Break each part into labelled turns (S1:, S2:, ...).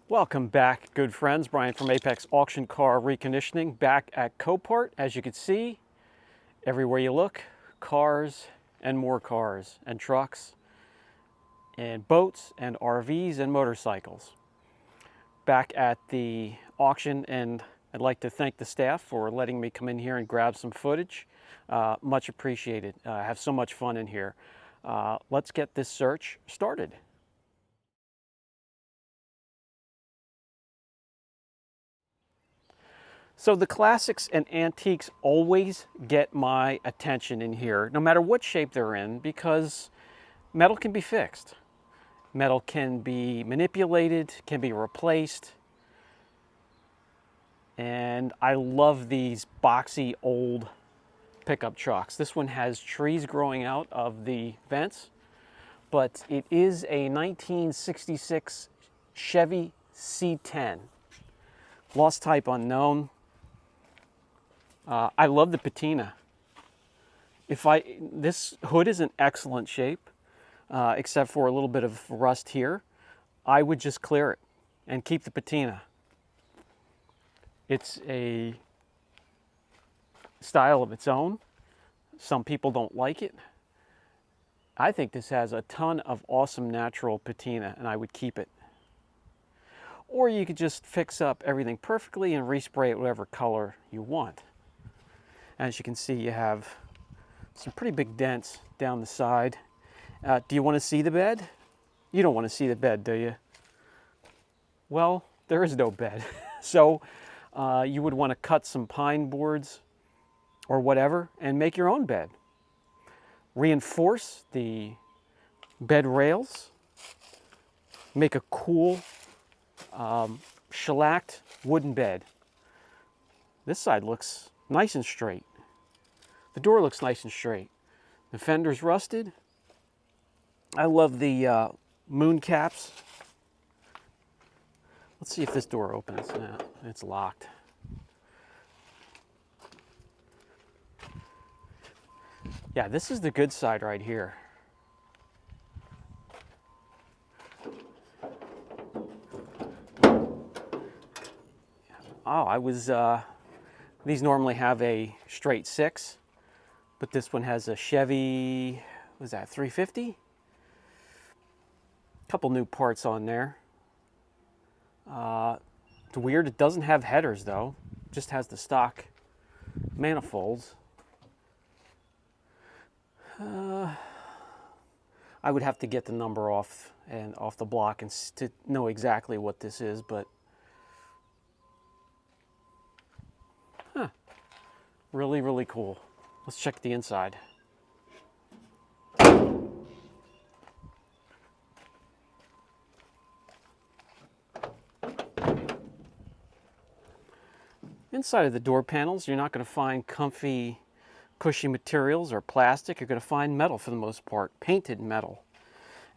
S1: Welcome back, good friends. Brian from Apex Auction Car Reconditioning, back at Copart. As you can see, everywhere you look, cars and more cars and trucks and boats and RVs and motorcycles. Back at the auction, and I'd like to thank the staff for letting me come in here and grab some footage. Much appreciated. I have so much fun in here. Let's get this search started. So the classics and antiques always get my attention in here, no matter what shape they're in, because metal can be fixed. Metal can be manipulated, can be replaced. And I love these boxy old pickup trucks. This one has trees growing out of the vents, but it is a 1966 Chevy C10. Lost type unknown. I love the patina. This hood is in excellent shape, except for a little bit of rust here. I would just clear it and keep the patina. It's a style of its own. Some people don't like it. I think this has a ton of awesome natural patina, and I would keep it. Or you could just fix up everything perfectly and respray it whatever color you want. As you can see, you have some pretty big dents down the side. Do you want to see the bed? You don't want to see the bed, do you? Well, there is no bed. So you would want to cut some pine boards or whatever and make your own bed. Reinforce the bed rails. Make a cool shellacked wooden bed. This side looks nice and straight. The door looks nice and straight. The fender's rusted. I love the moon caps. Let's see if this door opens. No, it's locked. Yeah, this is the good side right here. Oh, these normally have a straight 6, but this one has a Chevy, what is that, 350? Couple new parts on there. It's weird, it doesn't have headers though, it just has the stock manifolds. I would have to get the number off the block and to know exactly what this is, but really, really cool. Let's check the inside. Inside of the door panels, you're not going to find comfy, cushy materials or plastic. You're going to find metal for the most part, painted metal.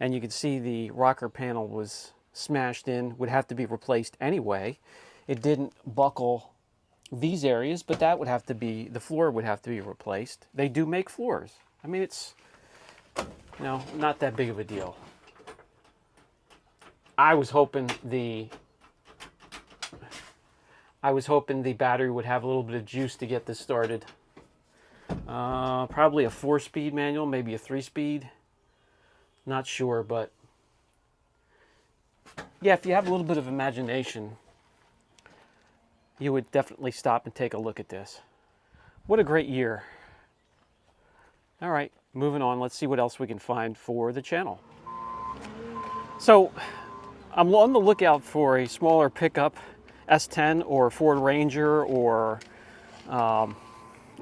S1: And you can see the rocker panel was smashed in, would have to be replaced anyway. It didn't buckle these areas, but that would have to be, the floor would have to be replaced. They do make floors. I mean, it's, not that big of a deal. I was hoping the battery would have a little bit of juice to get this started. Probably a 4-speed manual, maybe a 3-speed. Not sure, but yeah, if you have a little bit of imagination, you would definitely stop and take a look at this. What a great year. All right, moving on. Let's see what else we can find for the channel. So I'm on the lookout for a smaller pickup, S10 or Ford Ranger, or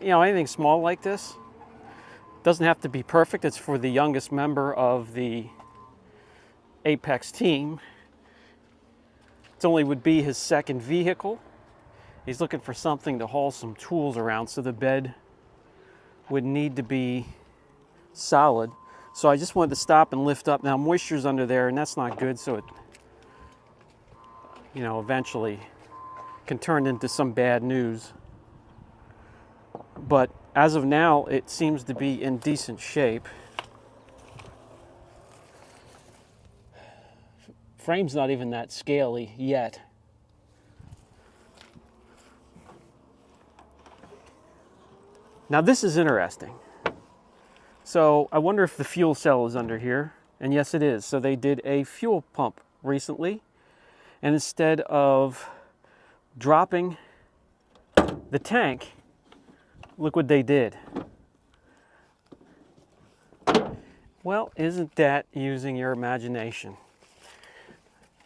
S1: anything small like this. Doesn't have to be perfect. It's for the youngest member of the Apex team. It only would be his second vehicle. He's looking for something to haul some tools around, so the bed would need to be solid. So I just wanted to stop and lift up. Now moisture's under there, and that's not good, so it eventually can turn into some bad news. But as of now, it seems to be in decent shape. Frame's not even that scaly yet. Now this is interesting. So I wonder if the fuel cell is under here. And yes, it is. So they did a fuel pump recently. And instead of dropping the tank, look what they did. Well, isn't that using your imagination?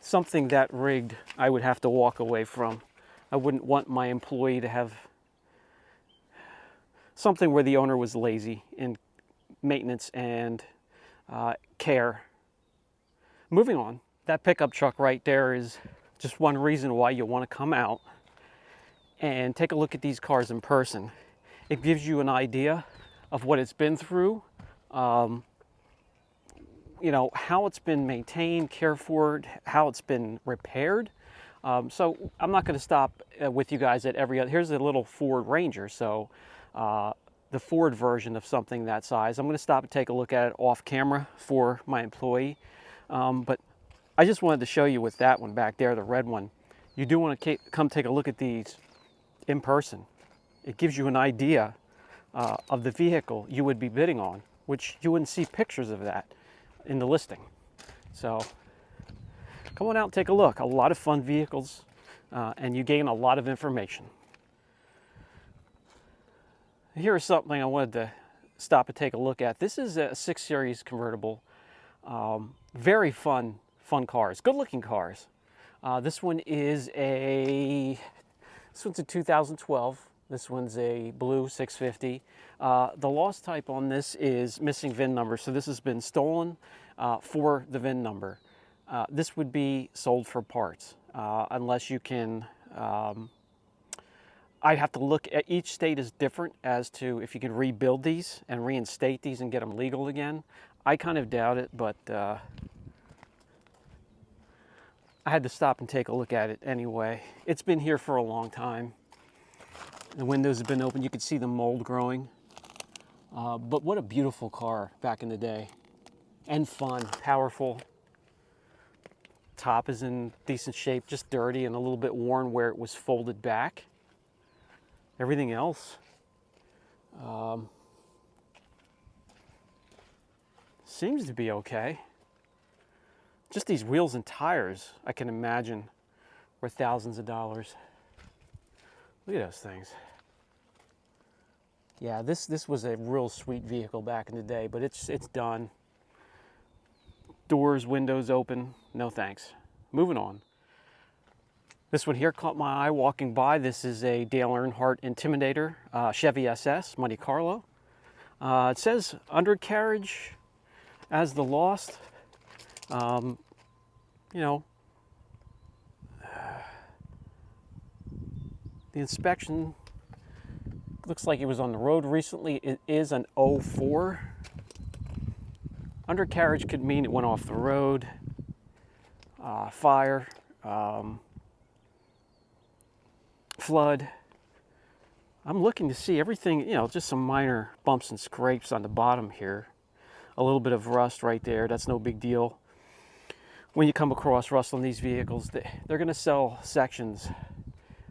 S1: Something that rigged, I would have to walk away from. I wouldn't want my employee to have something where the owner was lazy in maintenance and care. Moving on, that pickup truck right there is just one reason why you want to come out and take a look at these cars in person. It gives you an idea of what it's been through, you know, how it's been maintained, cared for, how it's been repaired. So I'm not going to stop with you guys at every other. Here's a little Ford Ranger, so the Ford version of something that size. I'm going to stop and take a look at it off camera for my employee. But I just wanted to show you with that one back there, the red one. You do want to come take a look at these in person. It gives you an idea of the vehicle you would be bidding on, which you wouldn't see pictures of that in the listing. So come on out and take a look. A lot of fun vehicles, and you gain a lot of information. Here's something I wanted to stop and take a look at. This is a 6 Series convertible. Very fun cars, good looking cars. This one's a 2012. This one's a blue 650. The lost type on this is missing VIN number, so this has been stolen for the VIN number. This would be sold for parts, unless you can, I'd have to look at, each state is different as to if you can rebuild these and reinstate these and get them legal again. I kind of doubt it, but I had to stop and take a look at it anyway. It's been here for a long time. The windows have been open. You could see the mold growing. But what a beautiful car back in the day. And fun, powerful. Top is in decent shape, just dirty and a little bit worn where it was folded back. Everything else seems to be okay. Just these wheels and tires, I can imagine, were thousands of dollars. Look at those things. Yeah, this was a real sweet vehicle back in the day, but it's done. Doors, windows open, no thanks. Moving on. This one here caught my eye walking by. This is a Dale Earnhardt Intimidator, Chevy SS, Monte Carlo. It says undercarriage as the lost. You know, the inspection looks like it was on the road recently. It is an 04. Undercarriage could mean it went off the road, fire, flood. I'm looking to see everything, you know, just some minor bumps and scrapes on the bottom here. A little bit of rust right there, that's no big deal. When you come across rust on these vehicles, they're going to sell sections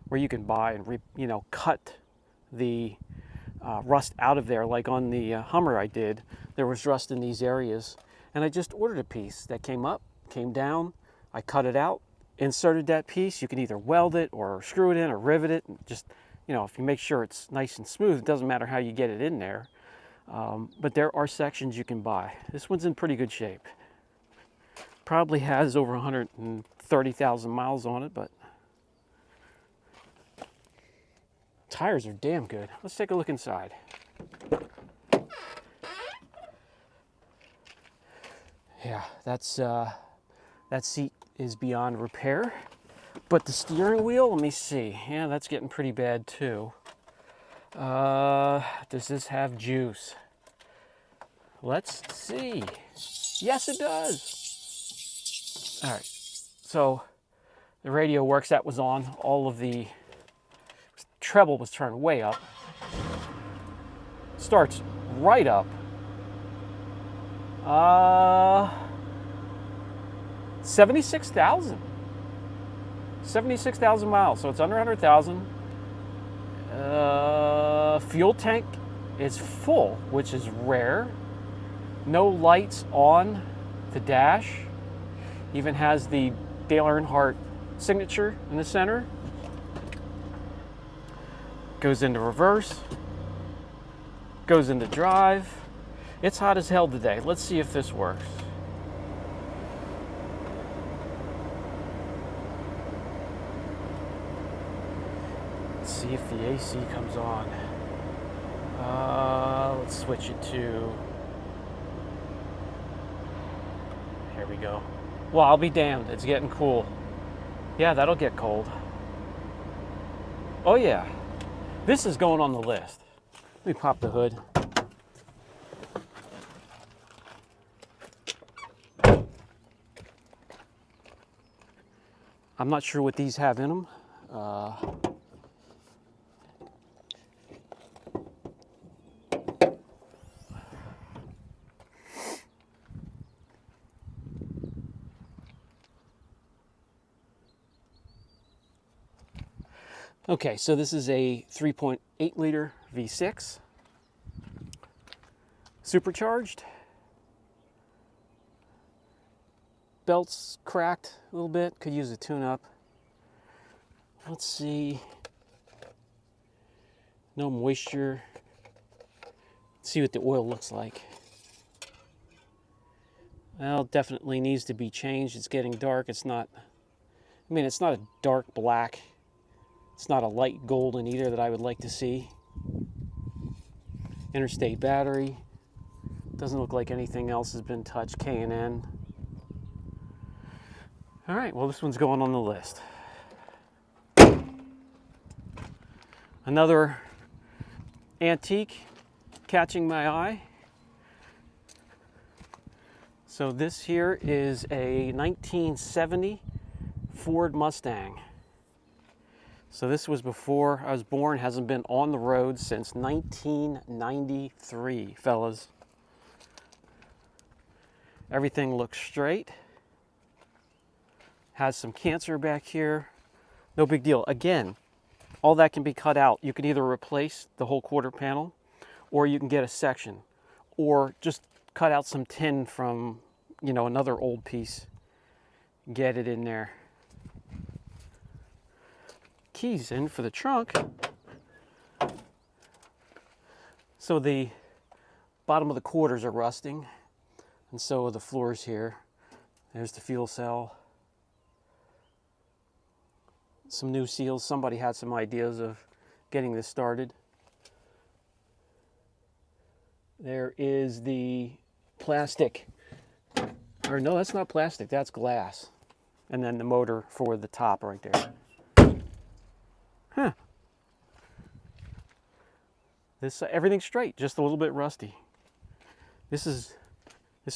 S1: where you can buy and cut the rust out of there. Like on the Hummer I did, there was rust in these areas, and I just ordered a piece that came up, came down. I cut it out, inserted that piece. You can either weld it or screw it in or rivet it. Just, you know, if you make sure it's nice and smooth, it doesn't matter how you get it in there. But there are sections you can buy. This one's in pretty good shape. Probably has over 130,000 miles on it, but tires are damn good. Let's take a look inside. Yeah, that seat is beyond repair. But the steering wheel, let me see. Yeah, that's getting pretty bad too. Does this have juice? Let's see. Yes, it does. All right, so the radio works. That was on. All of the treble was turned way up. Starts right up. 76,000. 76,000 miles, so it's under 100,000. Fuel tank is full, which is rare. No lights on the dash. Even has the Dale Earnhardt signature in the center. Goes into reverse. Goes into drive. It's hot as hell today. Let's see if this works. Let's see if the AC comes on. Let's switch it to... Here we go. Well, I'll be damned. It's getting cool. Yeah, that'll get cold. Oh yeah. This is going on the list. Let me pop the hood. I'm not sure what these have in them. Okay, so this is a 3.8 liter V6, supercharged. Belt's cracked a little bit, could use a tune-up. Let's see, no moisture. Let's see what the oil looks like. Well, definitely needs to be changed. It's getting dark. It's not, I mean, it's not a dark black. It's not a light golden either that I would like to see. Interstate battery. Doesn't look like anything else has been touched. K&N. All right, well, this one's going on the list. Another antique catching my eye. So this here is a 1970 Ford Mustang. So this was before I was born, hasn't been on the road since 1993, fellas. Everything looks straight. Has some cancer back here. No big deal. Again, all that can be cut out. You can either replace the whole quarter panel, or you can get a section, or just cut out some tin from, you know, another old piece. Get it in there. Keys in for the trunk. So the bottom of the quarters are rusting, and so are the floors here. There's the fuel cell. Some new seals. Somebody had some ideas of getting this started. There is the plastic, or no, that's not plastic, that's glass. And then the motor for the top right there. Huh. This everything's straight, just a little bit rusty. This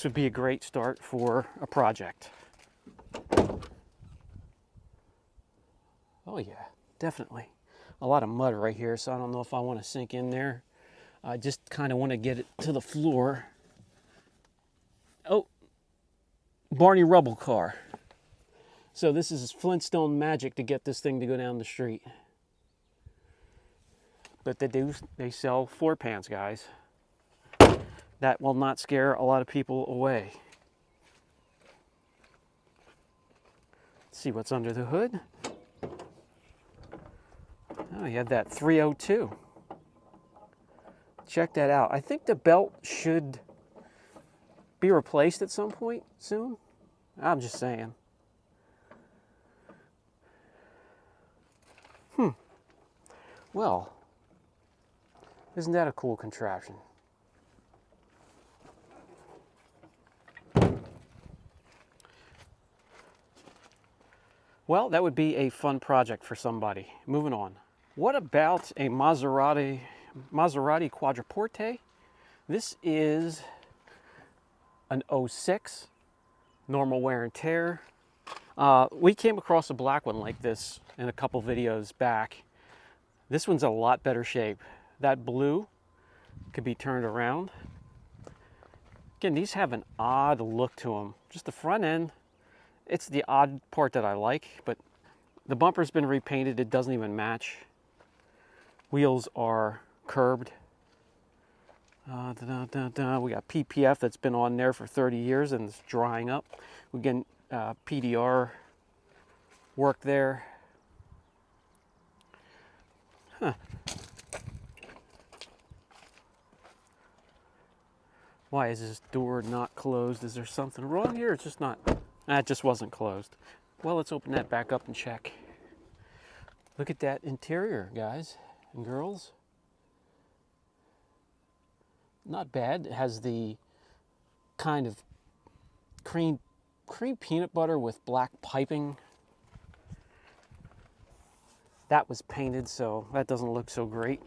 S1: would be a great start for a project. Oh yeah, definitely. A lot of mud right here, so I don't know if I want to sink in there. I just kind of want to get it to the floor. Oh, Barney Rubble car. So this is Flintstone magic to get this thing to go down the street. But they sell floor pans, guys. That will not scare a lot of people away. Let's see what's under the hood. Oh, you had that 302. Check that out. I think the belt should be replaced at some point soon. I'm just saying. Well, isn't that a cool contraption? Well, that would be a fun project for somebody. Moving on. What about a Maserati Quadriporte? This is an 06, normal wear and tear. We came across a black one like this in a couple videos back. This one's a lot better shape. That blue could be turned around. Again, these have an odd look to them. Just the front end, It's the odd part that I like, but the bumper's been repainted. It doesn't even match. Wheels are curbed. We got PPF that's been on there for 30 years and it's drying up. We get PDR work there. Huh. Why is this door not closed? Is there something wrong here? It's just not. It just wasn't closed. Well, let's open that back up and check. Look at that interior, guys and girls. Not bad. It has the kind of cream peanut butter with black piping. That was painted, so that doesn't look so great.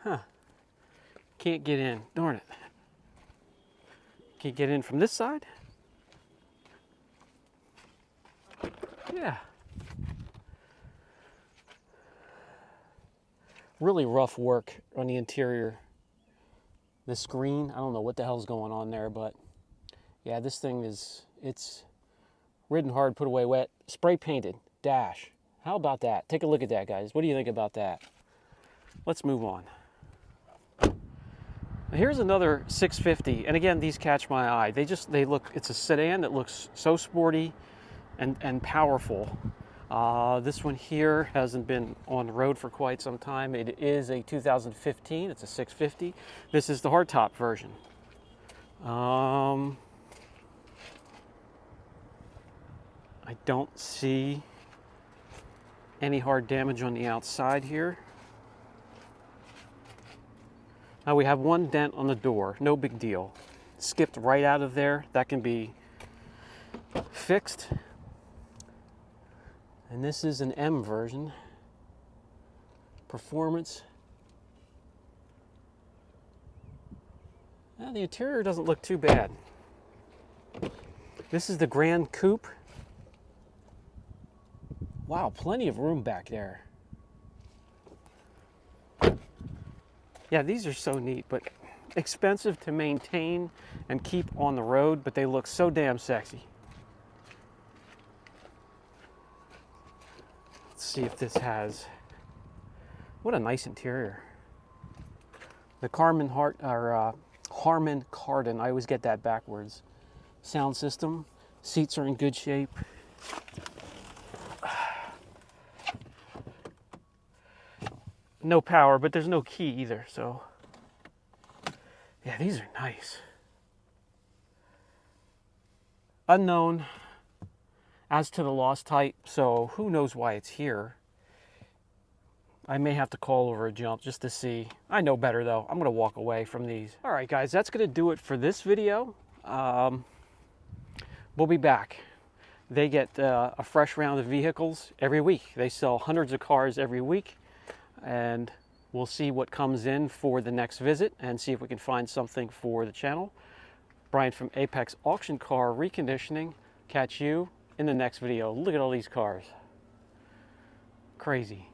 S1: Huh. Can't get in. Darn it. Can't get in from this side? Yeah. Really rough work on the interior. The screen, I don't know what the hell's going on there, but yeah, this thing it's ridden hard, put away wet, spray painted, dash. How about that? Take a look at that, guys. What do you think about that? Let's move on. Here's another 650, and again, these catch my eye. They look, it's a sedan that looks so sporty and powerful. This one here hasn't been on the road for quite some time. It is a 2015, it's a 650. This is the hardtop version. I don't see any hard damage on the outside here. Now we have one dent on the door, no big deal. Skipped right out of there, that can be fixed. And this is an M version. Performance. Now, the interior doesn't look too bad. This is the Grand Coupe. Wow, plenty of room back there. Yeah, these are so neat, but expensive to maintain and keep on the road, but they look so damn sexy. Let's see if this has, what a nice interior. The Harman Kardon, I always get that backwards. Sound system, seats are in good shape. No power, but there's no key either, so. Yeah, these are nice. Unknown as to the lost type, so who knows why it's here. I may have to call over a jump just to see. I know better though. I'm gonna walk away from these. All right, guys, that's gonna do it for this video. We'll be back. They get a fresh round of vehicles every week. They sell hundreds of cars every week. And we'll see what comes in for the next visit and see if we can find something for the channel. Brian from Apex Auction Car Reconditioning. Catch you in the next video. Look at all these cars. Crazy.